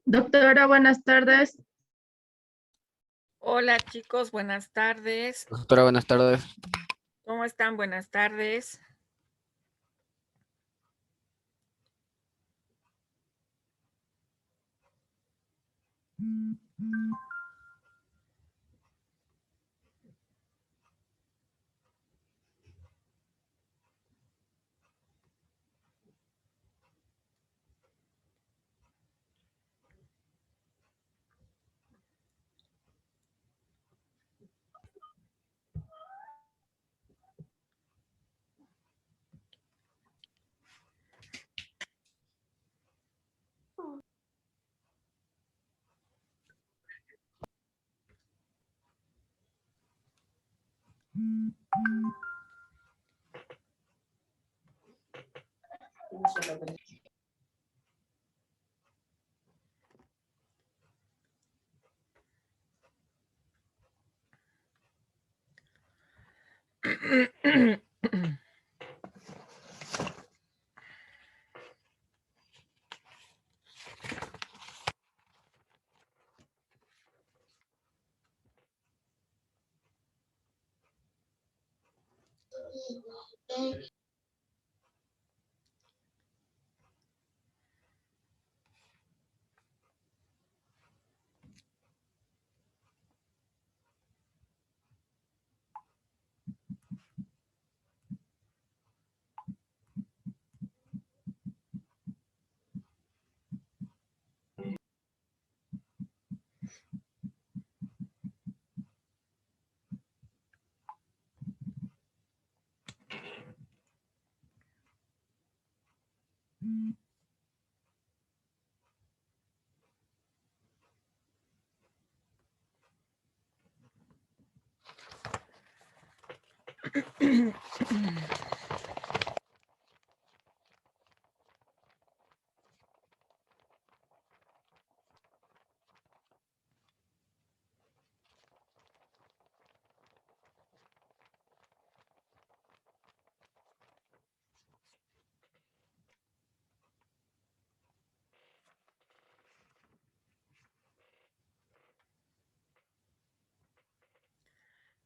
Doctora, buenas tardes. Hola chicos, buenas tardes. Doctora, buenas tardes. ¿Cómo están? Buenas tardes.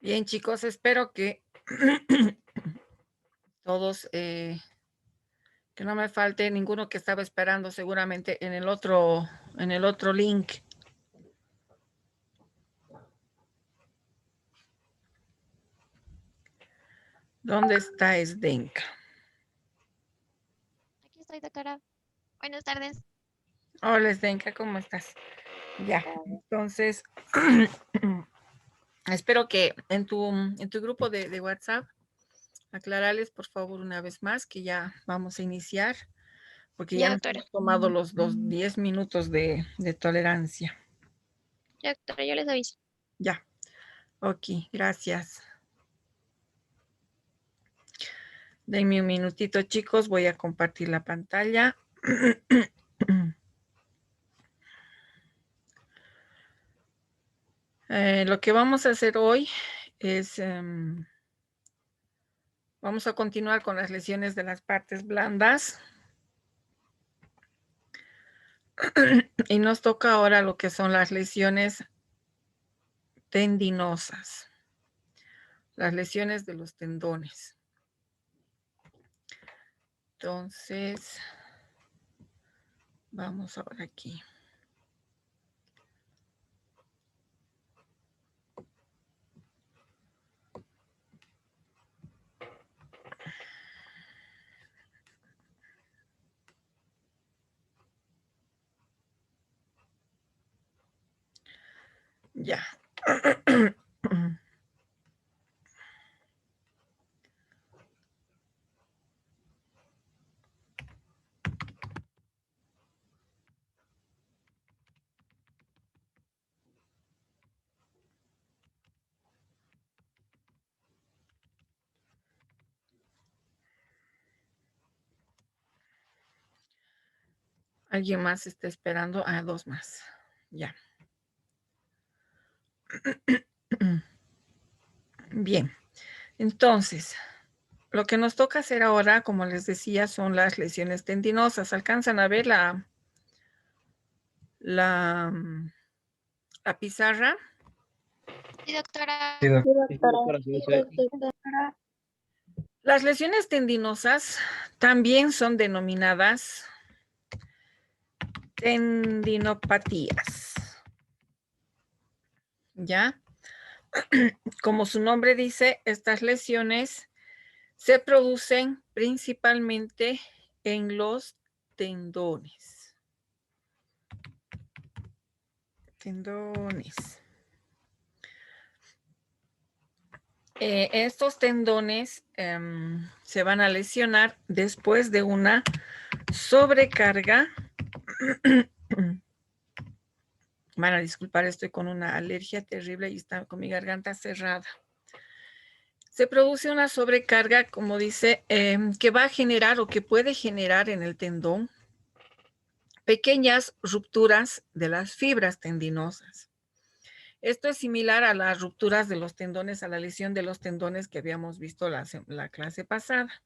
Bien chicos, espero que todos, que no me falte ninguno que estaba esperando seguramente en el otro link. ¿Dónde está Esdenka? Aquí estoy, doctora. Buenas tardes. Hola Esdenka, ¿cómo estás? Ya, entonces, espero que en tu grupo de WhatsApp aclararles por favor una vez más que ya vamos a iniciar, porque ya Ya, nos doctora. hemos tomado los 10 minutos de tolerancia. Ya, doctora, yo les aviso. Ya, ok, gracias. Denme un minutito, chicos, voy a compartir la pantalla. Lo que vamos a hacer hoy es, vamos a continuar con las lesiones de las partes blandas. Y nos toca ahora lo que son las lesiones tendinosas, las lesiones de los tendones. Entonces, vamos ahora aquí. Ya. ¿Alguien más está esperando? Ah, dos más. Ya. Bien. Entonces, lo que nos toca hacer ahora, como les decía, son las lesiones tendinosas. ¿Alcanzan a ver la pizarra. Sí, doctora. Sí, doctora, sí, sí. Las lesiones tendinosas también son denominadas tendinopatías. ¿Ya? Como su nombre dice, estas lesiones se producen principalmente en los tendones. Estos tendones se van a lesionar después de una sobrecarga. Van a disculpar, estoy con una alergia terrible y está con mi garganta cerrada. Se produce una sobrecarga, como dice, que va a generar o que puede generar en el tendón pequeñas rupturas de las fibras tendinosas. Esto es similar a las rupturas de los tendones, a la lesión de los tendones que habíamos visto la clase pasada.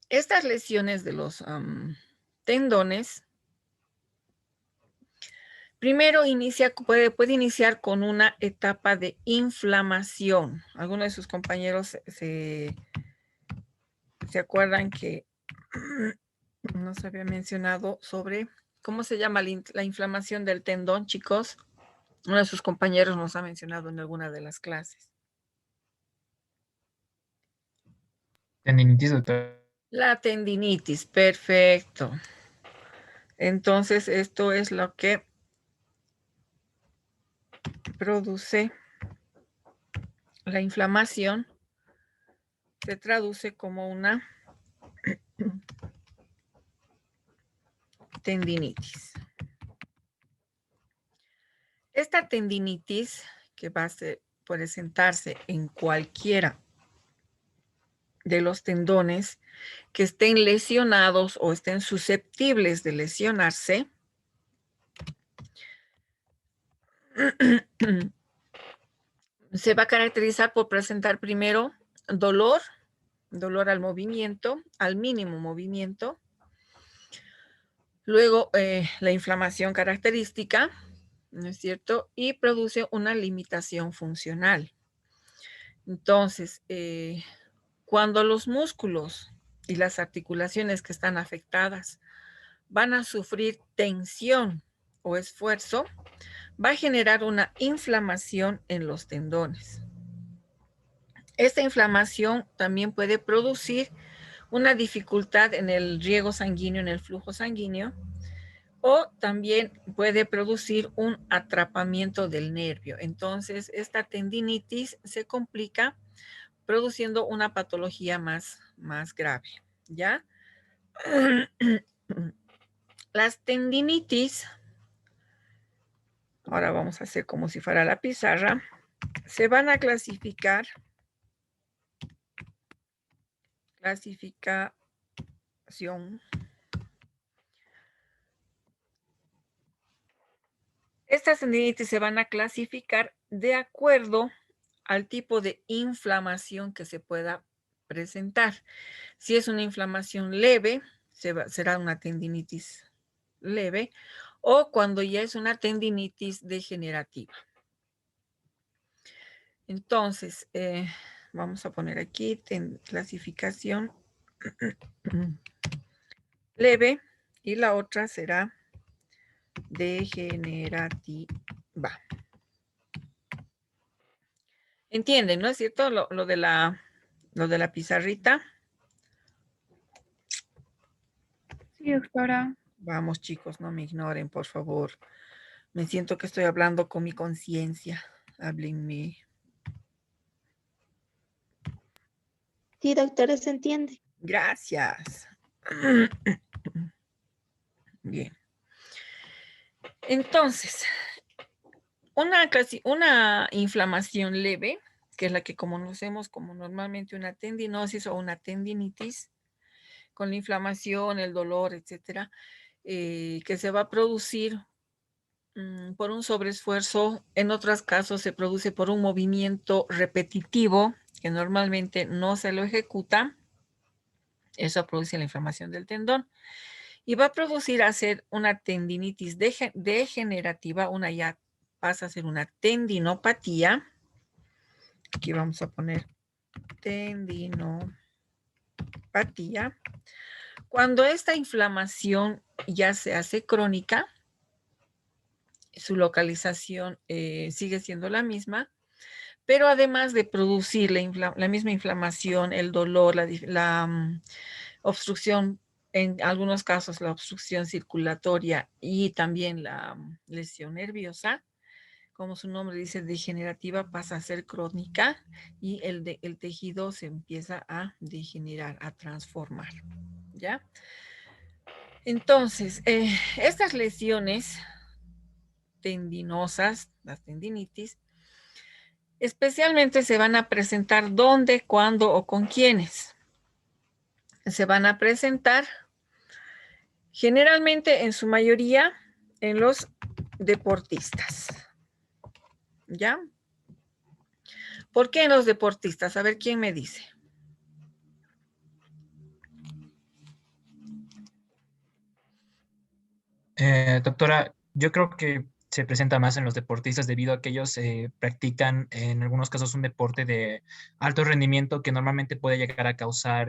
Estas lesiones de los tendones, primero puede iniciar con una etapa de inflamación. Algunos de sus compañeros se acuerdan que nos había mencionado sobre cómo se llama la inflamación del tendón, chicos. Uno de sus compañeros nos ha mencionado en alguna de las clases. Tendinitis, doctora. La tendinitis, perfecto. Entonces, esto es lo que produce la inflamación. Se traduce como una tendinitis. Esta tendinitis, que va a presentarse en cualquiera de los tendones que estén lesionados o estén susceptibles de lesionarse, se va a caracterizar por presentar primero dolor al movimiento, al mínimo movimiento. Luego la inflamación característica, ¿no es cierto? Y produce una limitación funcional. Entonces, cuando los músculos y las articulaciones que están afectadas van a sufrir tensión o esfuerzo, va a generar una inflamación en los tendones. Esta inflamación también puede producir una dificultad en el riego sanguíneo, en el flujo sanguíneo, o también puede producir un atrapamiento del nervio. Entonces, esta tendinitis se complica produciendo una patología más grave, ¿ya? Las tendinitis, ahora vamos a hacer como si fuera la pizarra, se van a clasificación. Estas tendinitis se van a clasificar de acuerdo al tipo de inflamación que se pueda presentar. Si es una inflamación leve, será una tendinitis leve, o cuando ya es una tendinitis degenerativa. Entonces, vamos a poner aquí clasificación leve y la otra será degenerativa. ¿Entienden, no es cierto? Lo de la pizarrita. Sí, doctora. Vamos, chicos, no me ignoren, por favor. Me siento que estoy hablando con mi conciencia. Háblenme. Sí, doctora, se entiende. Gracias. Bien. Entonces, una inflamación leve, que es la que conocemos como normalmente una tendinosis o una tendinitis, con la inflamación, el dolor, etcétera, que se va a producir por un sobreesfuerzo. En otros casos se produce por un movimiento repetitivo que normalmente no se lo ejecuta. Eso produce la inflamación del tendón. y va a producir hacer una tendinitis degenerativa, una ya pasa a ser una tendinopatía. Aquí vamos a poner tendinopatía. Cuando esta inflamación ya se hace crónica, su localización sigue siendo la misma, pero además de producir la misma inflamación, el dolor, la obstrucción, en algunos casos la obstrucción circulatoria y también la lesión nerviosa, como su nombre dice, degenerativa, pasa a ser crónica y el tejido se empieza a degenerar, a transformar, ¿ya? Entonces, estas lesiones tendinosas, las tendinitis, especialmente se van a presentar dónde, cuándo o con quiénes. Se van a presentar generalmente en su mayoría en los deportistas. ¿Ya? ¿Por qué en los deportistas? A ver quién me dice. Doctora, yo creo que se presenta más en los deportistas debido a que ellos practican en algunos casos un deporte de alto rendimiento que normalmente puede llegar a causar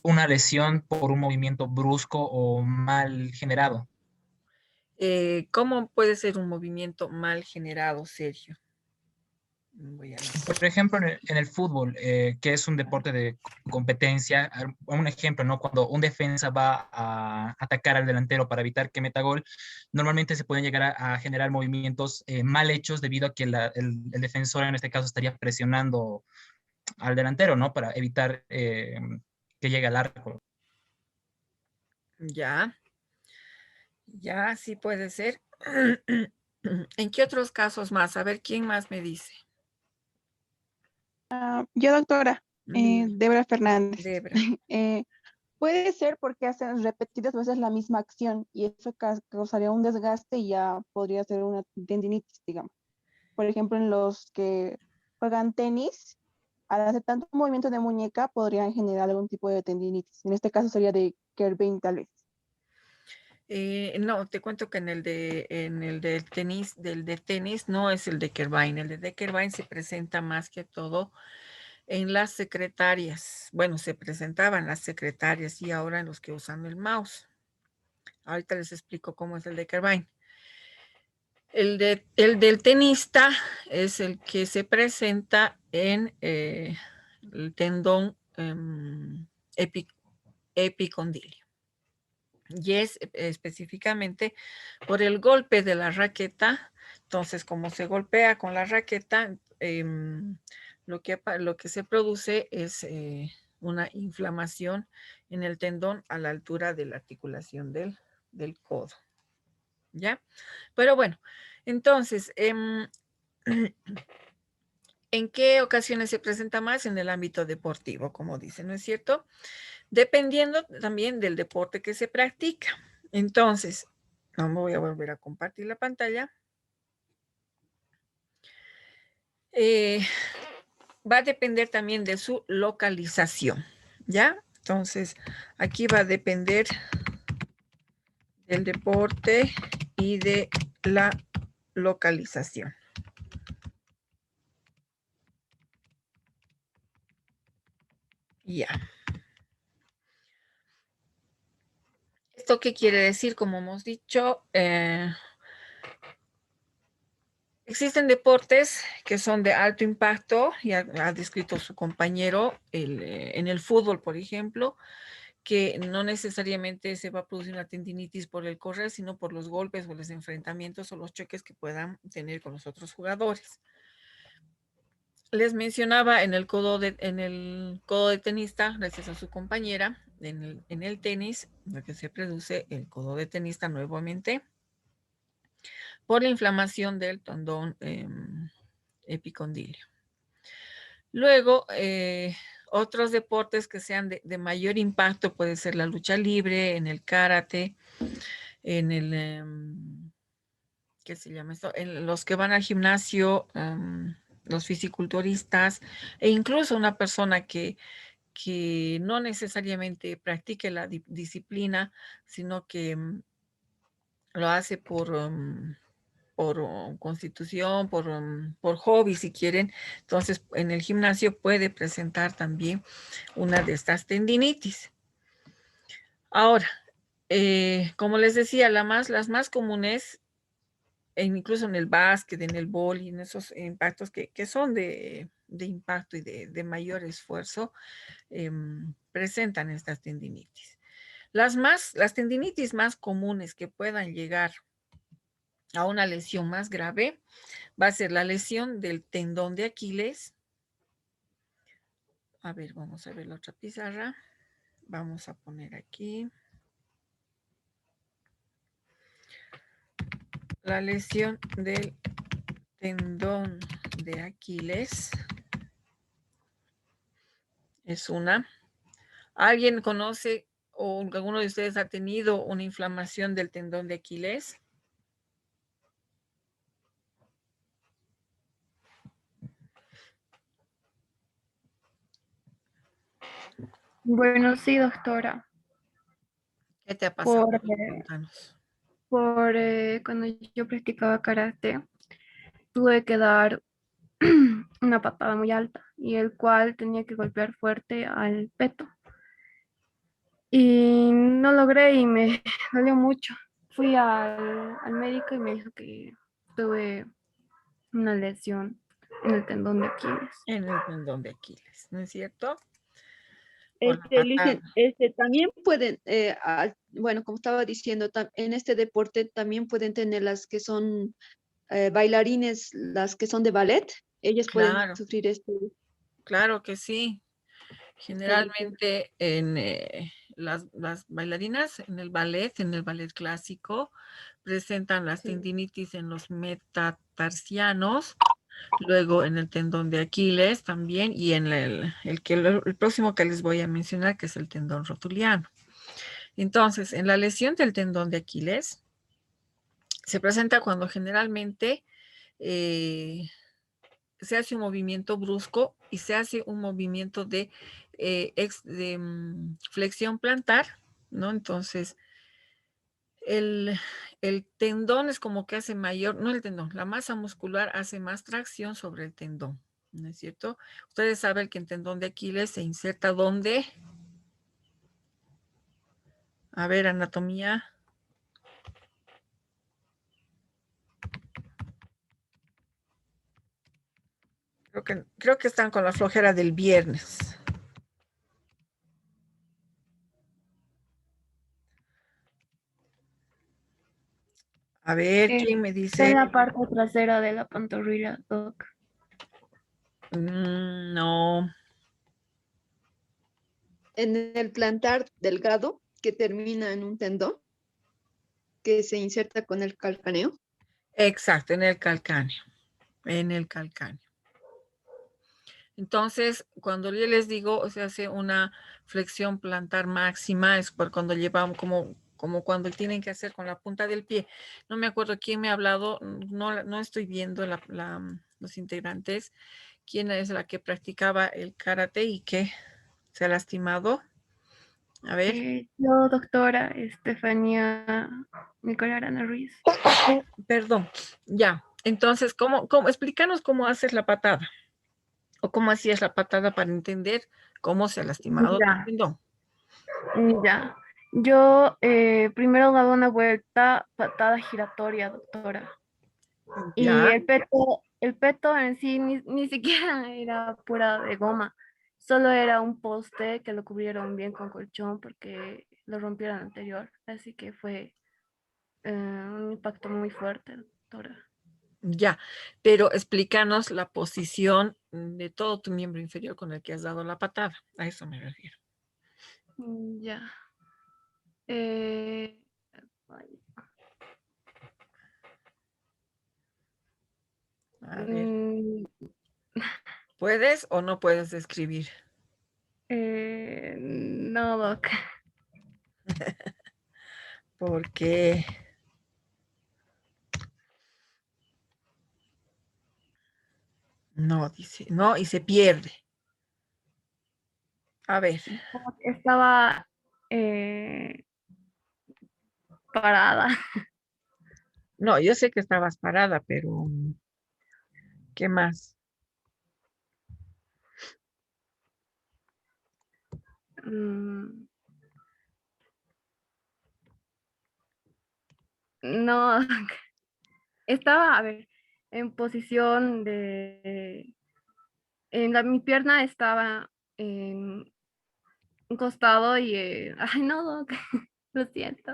una lesión por un movimiento brusco o mal generado. ¿Cómo puede ser un movimiento mal generado, Sergio? Voy a ver. Por ejemplo, en el fútbol, que es un deporte de competencia, un ejemplo, ¿no? Cuando un defensa va a atacar al delantero para evitar que meta gol, normalmente se pueden llegar a generar movimientos mal hechos debido a que el defensor en este caso estaría presionando al delantero, ¿no? Para evitar que llegue al arco. Ya, ya, sí puede ser. ¿En qué otros casos más? A ver, ¿quién más me dice? Yo, doctora, Dime, Débora Fernández. Debra. Puede ser porque hacen repetidas veces la misma acción y eso causaría un desgaste y ya podría ser una tendinitis, digamos. Por ejemplo, en los que juegan tenis, al hacer tanto movimiento de muñeca podrían generar algún tipo de tendinitis. En este caso sería de Kerbein, tal vez. No, te cuento que en el del tenis no es el de Deckerbein. El de Deckerbein se presenta más que todo en las secretarias. Bueno, se presentaban las secretarias y ahora en los que usan el mouse. Ahorita les explico cómo es el Deckerbein. El del tenista es el que se presenta en el tendón epicondilio. Y es específicamente por el golpe de la raqueta. Entonces, como se golpea con la raqueta, lo que se produce es una inflamación en el tendón a la altura de la articulación del codo. ¿Ya? Pero bueno, entonces, ¿en qué ocasiones se presenta más? En el ámbito deportivo, como dicen, ¿no es cierto? Dependiendo también del deporte que se practica. Entonces, no me voy a volver a compartir la pantalla. Va a depender también de su localización, ¿ya? Entonces, aquí va a depender del deporte y de la localización. Ya. ¿Esto qué quiere decir? Como hemos dicho, existen deportes que son de alto impacto, ya ha descrito su compañero, en el fútbol, por ejemplo, que no necesariamente se va a producir una tendinitis por el correr, sino por los golpes o los enfrentamientos o los choques que puedan tener con los otros jugadores. Les mencionaba en el codo de tenista, gracias a su compañera, en el tenis, lo que se produce el codo de tenista nuevamente, por la inflamación del tendón epicondilio. Luego, otros deportes que sean de mayor impacto puede ser la lucha libre, en el karate, en el, ¿qué se llama esto? En los que van al gimnasio, los fisiculturistas, e incluso una persona que que no necesariamente practique la disciplina, sino que lo hace por constitución, por hobby, si quieren. Entonces, en el gimnasio puede presentar también una de estas tendinitis. Ahora, como les decía, las más comunes, incluso en el básquet, en el vóley, en esos impactos que son de impacto y de mayor esfuerzo, presentan estas tendinitis. Las tendinitis más comunes que puedan llegar a una lesión más grave va a ser la lesión del tendón de Aquiles. A ver, vamos a ver la otra pizarra. Vamos a poner aquí. La lesión del tendón de Aquiles es una. ¿Alguien conoce o alguno de ustedes ha tenido una inflamación del tendón de Aquiles? Bueno, sí, doctora. ¿Qué te ha pasado? Por, Cuéntanos. cuando yo practicaba karate, tuve que dar una patada muy alta y el cual tenía que golpear fuerte al peto. Y no logré y me dolió mucho. Fui al médico y me dijo que tuve una lesión en el tendón de Aquiles. En el tendón de Aquiles, ¿no es cierto? Por la Licen, patada. también pueden, bueno, como estaba diciendo, en este deporte también pueden tener las que son bailarines, las que son de ballet, ellas pueden Claro, sufrir claro que sí. esta lesión. Generalmente en las bailarinas, en el ballet clásico, presentan las Sí. tendinitis en los metatarsianos, luego en el tendón de Aquiles también, y en el próximo que les voy a mencionar, que es el tendón rotuliano. Entonces, en la lesión del tendón de Aquiles, se presenta cuando generalmente eh, se hace un movimiento brusco y se hace un movimiento de flexión plantar, ¿no? Entonces, el, el tendón es como que hace mayor, no el tendón, la masa muscular hace más tracción sobre el tendón, ¿no es cierto? Ustedes saben que el tendón de Aquiles se inserta ¿dónde? A ver, anatomía. Creo que están con la flojera del viernes. A ver, ¿quién me Está en dice? la parte trasera de la pantorrilla, doc. No. En el plantar delgado que termina en un tendón que se inserta con el calcáneo. Exacto, en el calcáneo. En el calcáneo. Entonces, cuando yo les digo, se hace una flexión plantar máxima, es por cuando llevamos como cuando tienen que hacer con la punta del pie. No me acuerdo quién me ha hablado, no estoy viendo los integrantes, quién es la que practicaba el karate y que se ha lastimado. A ver, Yo, doctora Estefanía Nicolás Arana Ruiz. perdón, ya. Entonces, explícanos cómo haces la patada o cómo hacías la patada para entender cómo se ha lastimado tu Ya, tendón. ya. Yo primero daba una vuelta, patada giratoria, doctora. Y Ya. el peto en sí ni siquiera era pura de goma. Solo era un poste que lo cubrieron bien con colchón porque lo rompieron anterior. Así que fue un impacto muy fuerte, doctora. Ya, pero explícanos la posición de todo tu miembro inferior con el que has dado la patada. A eso me refiero. Ya. Eh, ay, A ver, mm, ¿puedes o no puedes describir? no, doc. Porque no, dice, no, y se pierde. A ver, Como que estaba parada. no, yo sé que estabas parada, pero ¿qué más? Mm, no, estaba, a ver, en posición de, mi pierna estaba en un costado y, ay, no, Doc, lo siento.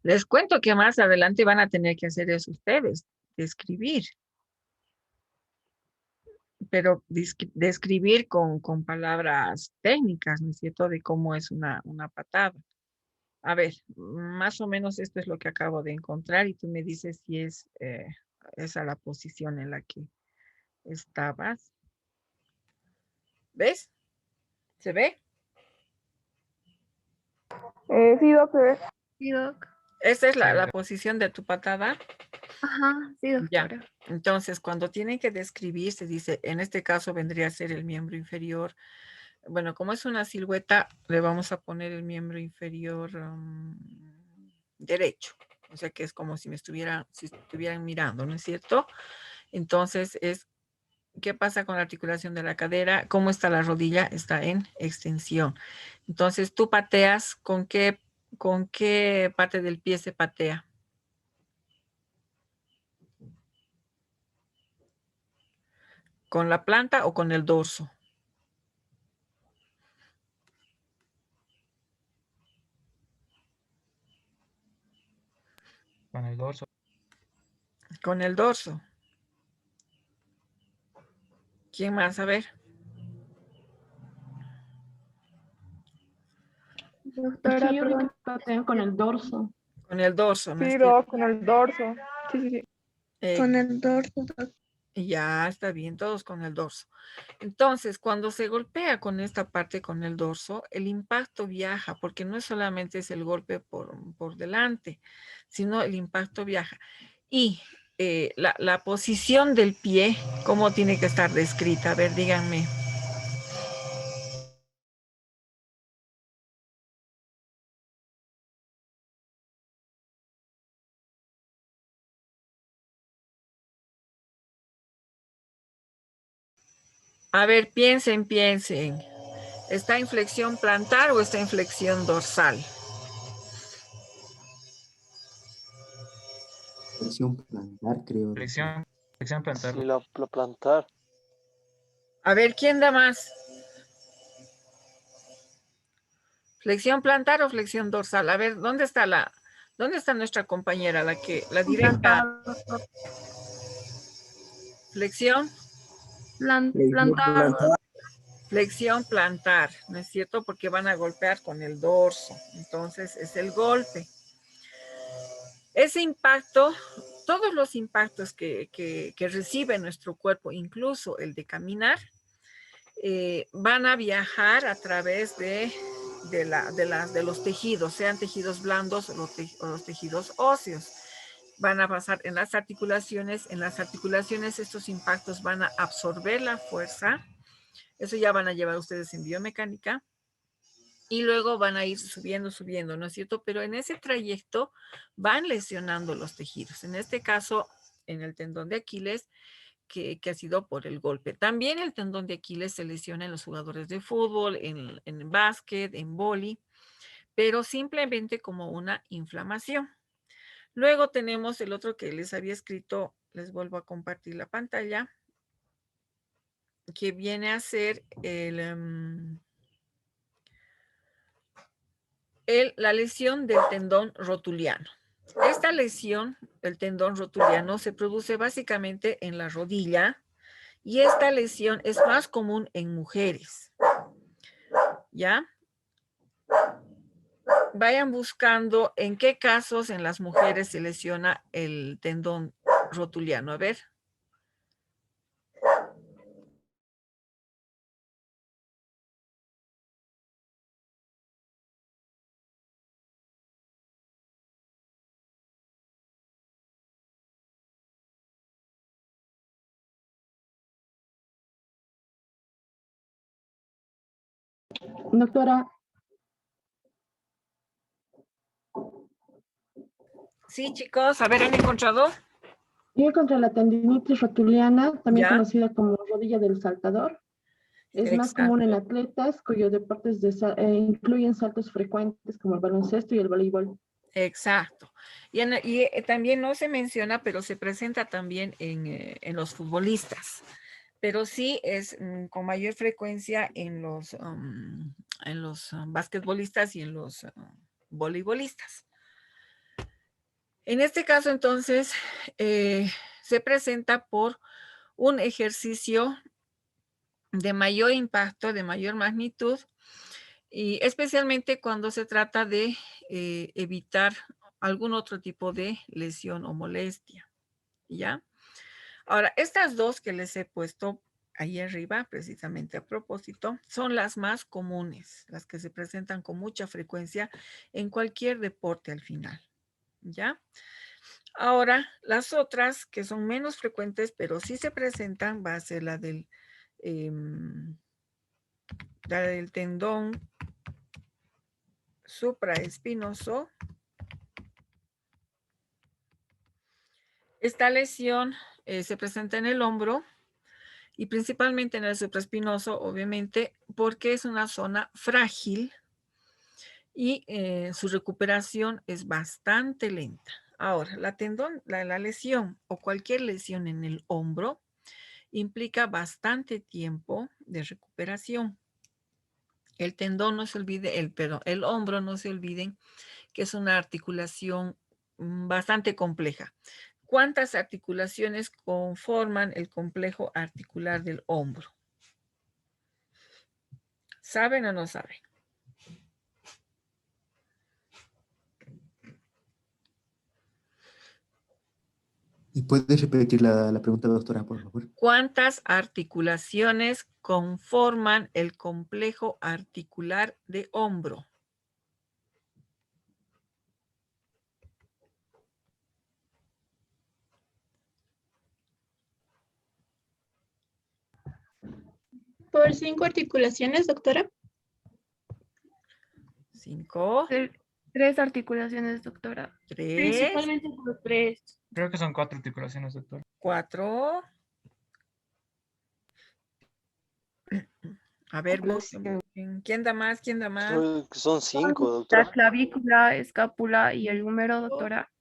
Les cuento que más adelante van a tener que hacer eso ustedes, escribir, pero describir con palabras técnicas, ¿no es cierto?, de cómo es una patada. A ver, más o menos esto es lo que acabo de encontrar y tú me dices si es esa la posición en la que estabas. ¿Ves? ¿Se ve? Sí, doctor. Sí, Doc. Esa es Sí, la posición de tu patada. Ajá, sí, Ya. doctora. Entonces, cuando tienen que describir, se dice, en este caso vendría a ser el miembro inferior. Bueno, como es una silueta, le vamos a poner el miembro inferior derecho. O sea que es como si si estuvieran mirando, ¿no es cierto? Entonces ¿qué pasa con la articulación de la cadera? ¿Cómo está la rodilla? Está en extensión. Entonces, tú pateas, con qué parte del pie se patea? ¿Con la planta o con el dorso? con el dorso. Con el dorso. ¿Quién más? A ver. Doctora, Sí, yo vi que perdón. patean con el dorso. Con el dorso, ¿no es Sí, cierto? doc, con el dorso. Sí, sí, sí. Eh, Con el dorso. ya está bien, todos con el dorso. Entonces, cuando se golpea con esta parte, con el dorso, el impacto viaja, porque no es solamente es el golpe por delante, sino el impacto viaja. Y la posición del pie, ¿cómo tiene que estar descrita? A ver, díganme. A ver, piensen. ¿Está en flexión plantar o está en flexión dorsal? Flexión plantar, creo, doctor. Flexión plantar. Sí, la plantar. A ver, ¿quién da más? ¿Flexión plantar o flexión dorsal? A ver, ¿dónde está nuestra compañera, la directa? Plantar, doctor. Flexión, Plantar. flexión plantar, ¿no es cierto? Porque van a golpear con el dorso. Entonces, es el golpe. Ese impacto, todos los impactos que recibe nuestro cuerpo, incluso el de caminar, van a viajar a través de los tejidos, sean tejidos blandos o los tejidos óseos. Van a pasar en las articulaciones estos impactos van a absorber la fuerza, eso ya van a llevar ustedes en biomecánica, y luego van a ir subiendo, ¿no es cierto? Pero en ese trayecto van lesionando los tejidos. En este caso, en el tendón de Aquiles, que ha sido por el golpe. También el tendón de Aquiles se lesiona en los jugadores de fútbol, en básquet, en vóley, pero simplemente como una inflamación. Luego tenemos el otro que les había escrito, les vuelvo a compartir la pantalla, que viene a ser la lesión del tendón rotuliano. Esta lesión del tendón rotuliano se produce básicamente en la rodilla y esta lesión es más común en mujeres. ¿Ya? Vayan buscando en qué casos en las mujeres se lesiona el tendón rotuliano. A ver. Doctora, Sí, chicos, a ver, ¿han encontrado? yo encontré la tendinitis rotuliana, también Ya. conocida como rodilla del saltador. Es más común en Exacto. atletas cuyos deportes incluyen saltos frecuentes como el baloncesto y el voleibol. Exacto. También no se menciona, pero se presenta también en los futbolistas. Pero sí es con mayor frecuencia en los basquetbolistas y en los voleibolistas. En este caso, entonces, se presenta por un ejercicio de mayor impacto, de mayor magnitud, y especialmente cuando se trata de evitar algún otro tipo de lesión o molestia, ¿ya? Ahora, estas dos que les he puesto ahí arriba, precisamente a propósito, son las más comunes, las que se presentan con mucha frecuencia en cualquier deporte al final, ¿ya? Ahora, las otras que son menos frecuentes, pero sí se presentan, va a ser la del tendón supraespinoso. Esta lesión se presenta en el hombro y principalmente en el supraespinoso, obviamente, porque es una zona frágil y su recuperación es bastante lenta. Ahora, la lesión o cualquier lesión en el hombro implica bastante tiempo de recuperación. El tendón no se olvide, el hombro no se olviden que es una articulación bastante compleja. ¿Cuántas articulaciones conforman el complejo articular del hombro? ¿Saben o no saben? ¿Y puedes repetir la pregunta, doctora, por favor? ¿Cuántas articulaciones conforman el complejo articular de hombro? ¿Por 5 articulaciones, doctora? 5. 3 articulaciones, doctora. 3. Principalmente por 3. Creo que son 4 articulaciones, doctor. 4. A ver, busquen. ¿Quién da más? ¿Quién da más? Creo que son 5, doctora. La clavícula, escápula y el húmero, doctora.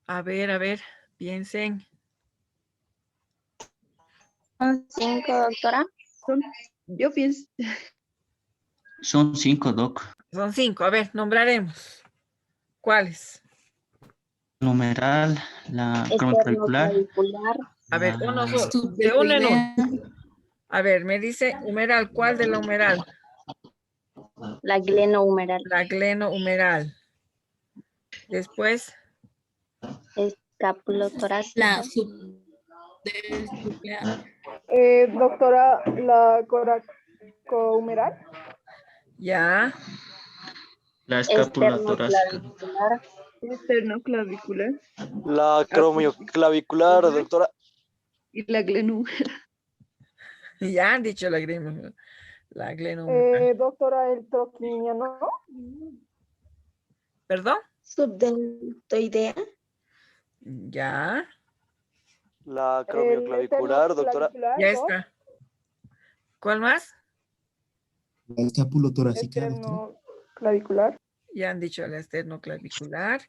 A ver, piensen. ¿Son 5, doctora? Yo pienso. Son 5, doc. Son 5. A ver, nombraremos. ¿Cuáles? Numeral, la cromoclavicular. A ver, uno, de uno en uno. A ver, me dice humeral. ¿Cuál de la humeral? La glenohumeral. La glenohumeral. Después. Escapulotorácica. Doctora, la coracohumeral. Ya. La escápula torácica. Esternoclavicular. La cromioclavicular, doctora. Y la glenuhumeral. Ya han dicho la glenohumeral. Doctora, el troquiniano. ¿Perdón? Subdeltoidea. Ya. La cromioclavicular, doctora. Ya está. ¿Cuál más? La escapulotorácica, doctora. Clavicular. Ya han dicho la esternoclavicular.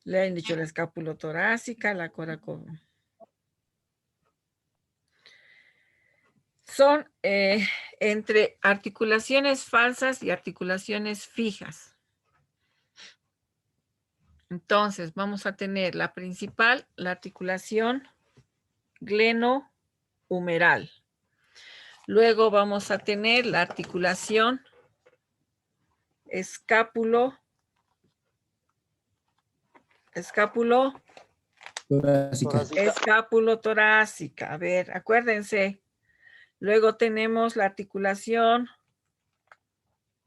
Le han dicho la escapulotorácica, la coraco. Son entre articulaciones falsas y articulaciones fijas. Entonces, vamos a tener la principal, la articulación glenohumeral. Luego vamos a tener la articulación escapulotorácica. A ver, acuérdense. Luego tenemos la articulación.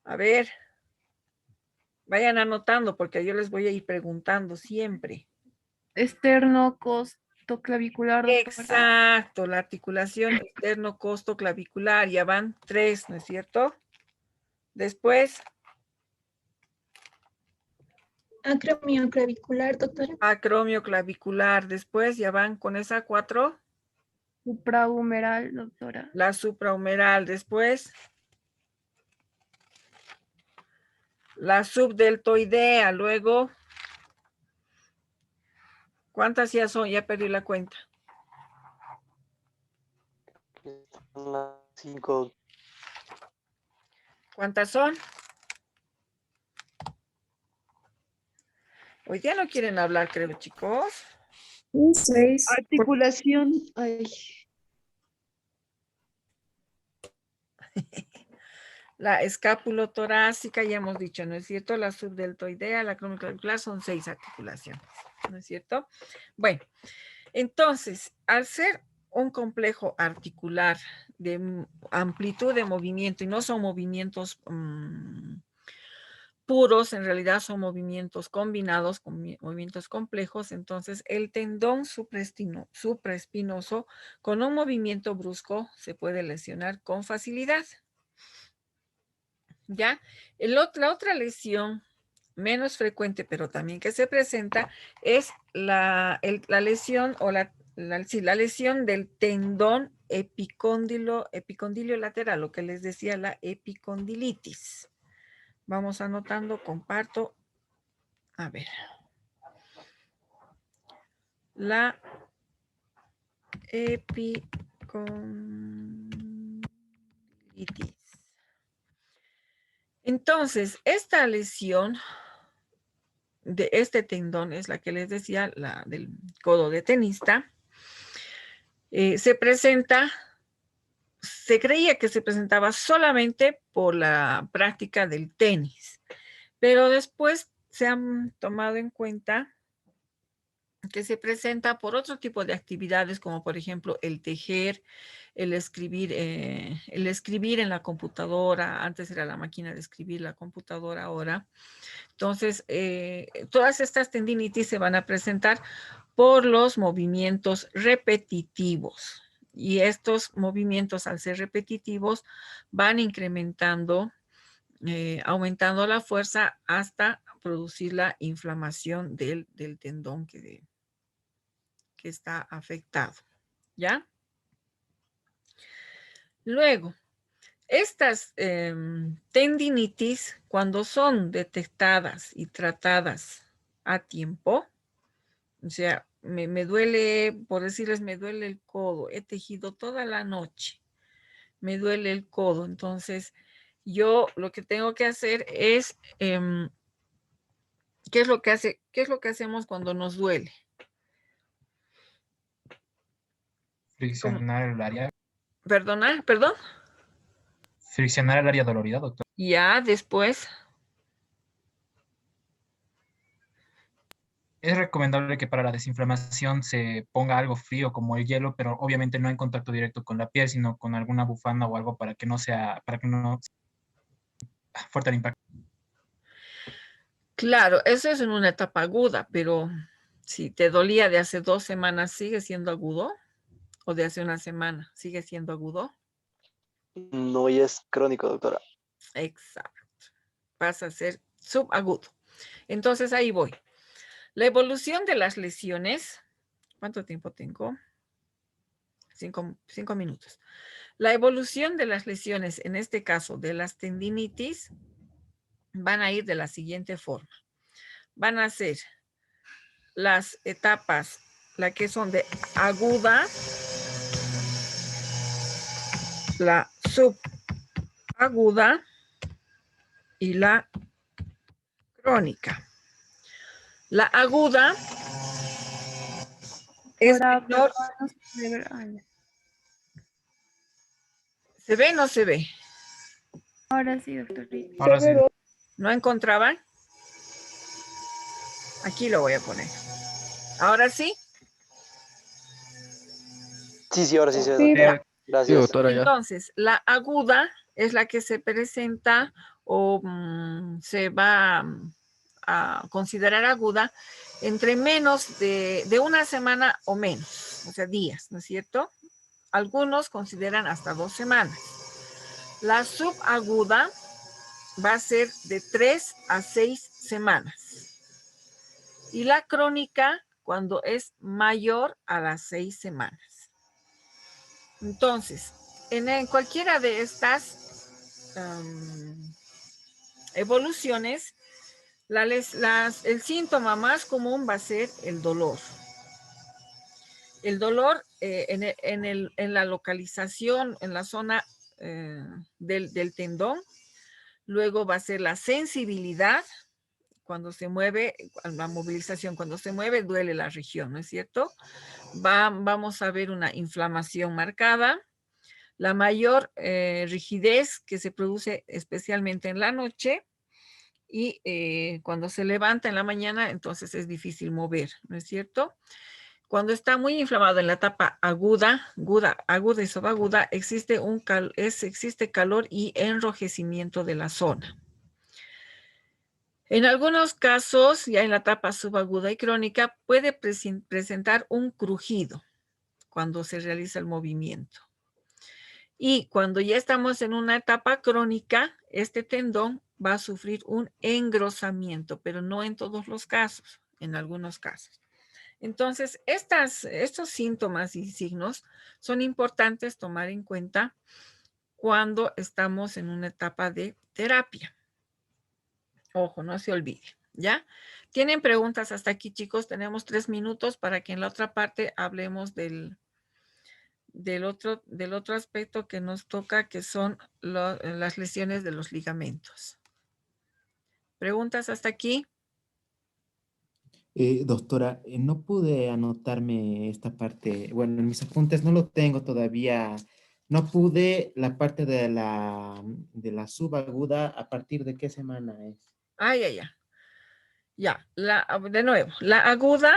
A ver. Vayan anotando porque yo les voy a ir preguntando siempre. Esternocostal. costoclavicular, doctora. Exacto, la articulación externo-costoclavicular. Ya van 3, ¿no es cierto? Después, Acromioclavicular, doctora. acromioclavicular. Después, ya van con esa 4. Suprahumeral, doctora. La suprahumeral. Después, la subdeltoidea. Luego, ¿cuántas ya son? Ya perdí la cuenta. Las 5. ¿Cuántas son? Hoy día no quieren hablar, creo, chicos. 6. Articulación. Ay. La escapulotorácica, ya hemos dicho, ¿no es cierto? La subdeltoidea, la acromioclavicular, son 6 articulaciones, ¿no es cierto? Bueno, entonces, al ser un complejo articular de amplitud de movimiento y no son movimientos puros, en realidad son movimientos combinados, con movimientos complejos, entonces el tendón supraespinoso con un movimiento brusco se puede lesionar con facilidad. ¿Ya? La otra lesión menos frecuente, pero también que se presenta, es la lesión o la lesión del tendón epicondilio lateral, lo que les decía, la epicondilitis. Vamos anotando, comparto. A ver. La epicondilitis. Entonces, esta lesión de este tendón es la que les decía, la del codo de tenista. Se presenta, se creía que se presentaba solamente por la práctica del tenis, pero después se han tomado en cuenta que se presenta por otro tipo de actividades, como por ejemplo el tejer, el escribir en la computadora. Antes era la máquina de escribir, la computadora ahora. Entonces, todas estas tendinitis se van a presentar por los movimientos repetitivos. Y estos movimientos, al ser repetitivos, van incrementando, aumentando la fuerza hasta producir la inflamación del tendón que está afectado. ¿Ya? Luego, estas tendinitis, cuando son detectadas y tratadas a tiempo, o sea, me duele, por decirles, me duele el codo, he tejido toda la noche, me duele el codo, entonces yo lo que tengo que hacer es, ¿qué es lo que hacemos cuando nos duele? Friccionar el área. Perdón. Friccionar el área dolorida, doctor. Ya, después. Es recomendable que para la desinflamación se ponga algo frío como el hielo, pero obviamente no en contacto directo con la piel, sino con alguna bufanda o algo para que no sea fuerte el impacto. Claro, eso es en una etapa aguda, pero si te dolía de hace 2 semanas, ¿sigue siendo agudo? ¿O de hace una semana, sigue siendo agudo? No, ya es crónico, doctora. Exacto. Pasa a ser subagudo. Entonces ahí voy. La evolución de las lesiones, ¿cuánto tiempo tengo? 5 minutos. La evolución de las lesiones, en este caso de las tendinitis, van a ir de la siguiente forma. Van a ser las etapas, la que son de aguda, la subaguda y la crónica. La aguda es menor. ¿Se ve o no se ve? Ahora sí, doctor. Ahora sí. ¿No encontraban? Aquí lo voy a poner. ¿Ahora sí? Sí, ahora sí se ve, doctora. Gracias. Sí, doctora, ya. Entonces, la aguda es la que se presenta o se va a considerar aguda entre menos de una semana o menos, o sea, días, ¿no es cierto? Algunos consideran hasta 2 semanas. La subaguda va a ser de 3 a 6 semanas. Y la crónica cuando es mayor a las 6 semanas. Entonces, en cualquiera de estas evoluciones, el síntoma más común va a ser el dolor. El dolor en la localización, en la zona del tendón. Luego va a ser la sensibilidad. Cuando se mueve, la movilización, cuando se mueve, duele la región, ¿no es cierto? Vamos a ver una inflamación marcada. La mayor rigidez que se produce especialmente en la noche. Y cuando se levanta en la mañana, entonces es difícil mover, ¿no es cierto? Cuando está muy inflamado en la etapa aguda y subaguda, existe calor y enrojecimiento de la zona. En algunos casos, ya en la etapa subaguda y crónica, puede presentar un crujido cuando se realiza el movimiento. Y cuando ya estamos en una etapa crónica, este tendón va a sufrir un engrosamiento, pero no en todos los casos, en algunos casos. Entonces, estos síntomas y signos son importantes tomar en cuenta cuando estamos en una etapa de terapia. Ojo, no se olvide, ¿ya? ¿Tienen preguntas hasta aquí, chicos? Tenemos 3 minutos para que en la otra parte hablemos del otro aspecto que nos toca, que son las lesiones de los ligamentos. ¿Preguntas hasta aquí? Doctora, no pude anotarme esta parte. Bueno, en mis apuntes no lo tengo todavía. No pude la parte de la subaguda. ¿A partir de qué semana es? Ya, de nuevo, la aguda,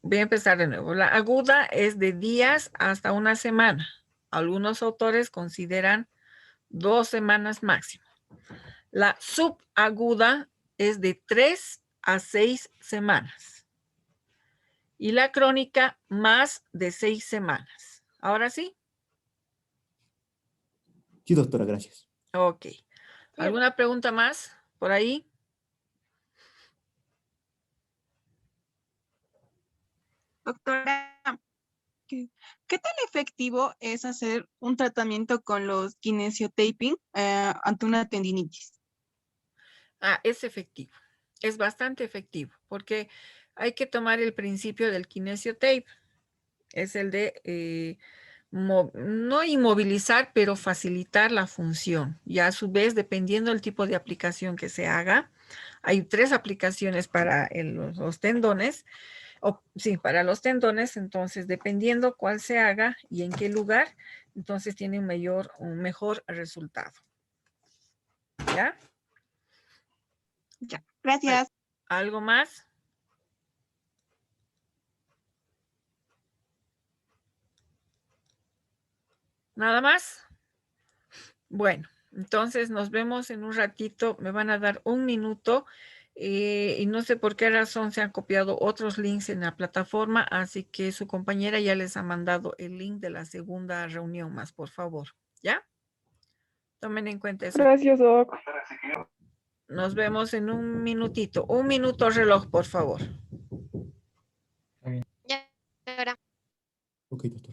voy a empezar de nuevo. La aguda es de días hasta una semana. Algunos autores consideran 2 semanas máximo. La subaguda es de 3 a 6 semanas. Y la crónica más de 6 semanas. ¿Ahora sí? Sí, doctora, gracias. Ok. ¿Alguna pregunta más por ahí? Doctora, ¿qué tan efectivo es hacer un tratamiento con los kinesiotaping ante una tendinitis? Es efectivo. Es bastante efectivo porque hay que tomar el principio del kinesiotape. Es el de no inmovilizar, pero facilitar la función. Y a su vez, dependiendo del tipo de aplicación que se haga, hay 3 aplicaciones para los tendones. Para los tendones, entonces, dependiendo cuál se haga y en qué lugar, entonces tiene un mejor resultado. ¿Ya? Ya, gracias. ¿Algo más? ¿Nada más? Bueno, entonces nos vemos en un ratito. Me van a dar 1 minuto y no sé por qué razón se han copiado otros links en la plataforma, así que su compañera ya les ha mandado el link de la segunda reunión más, por favor. ¿Ya? Tomen en cuenta eso. Gracias, Doc. Nos vemos en 1 minutito. 1 minuto reloj, por favor. Ya, ahora. Ok, doctor.